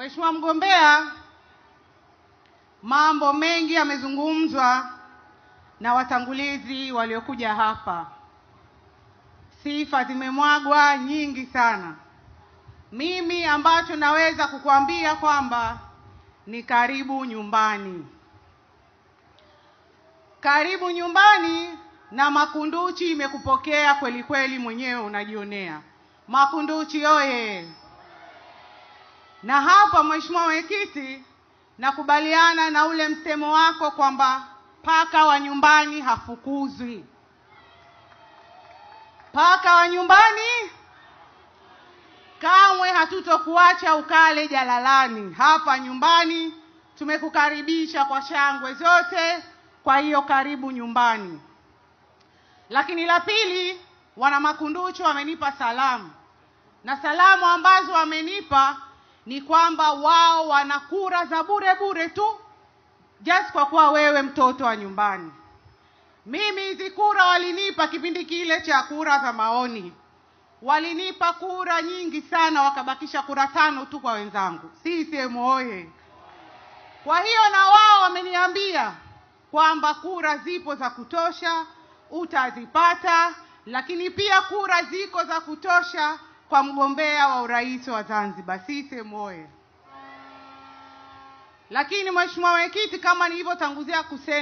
Mheshimiwa mgombea, mambo mengi yamezungumzwa na watangulizi waliokuja hapa. Sifa zimemwagwa nyingi sana. Mimi ambacho naweza kukuambia kwamba ni karibu nyumbani. Karibu nyumbani, na Makunduchi imekupokea kweli kweli, mwenyewe unajionea. Makunduchi oye! Na hapa Mheshimiwa Mwenyekiti, nakubaliana na ule msemo wako kwamba paka wa nyumbani hafukuzwi. Paka wa nyumbani kamwe hatutokuacha ukale jalalani. Hapa nyumbani tumekukaribisha kwa shangwe zote, kwa hiyo karibu nyumbani. Lakini la pili, wana Makunduchi wamenipa salamu, na salamu ambazo wamenipa ni kwamba wao wana kura za bure bure tu, just kwa kuwa wewe mtoto wa nyumbani. Mimi hizi kura walinipa kipindi kile cha kura za maoni, walinipa kura nyingi sana, wakabakisha kura 5 tu kwa wenzangu. CCM oye! Kwa hiyo na wao wameniambia kwamba kura zipo za kutosha, utazipata, lakini pia kura ziko za kutosha kwa mgombea wa urais wa Zanzibar. CCM oye! Lakini Mheshimiwa Mwenyekiti, kama nilivyotanguzia kusema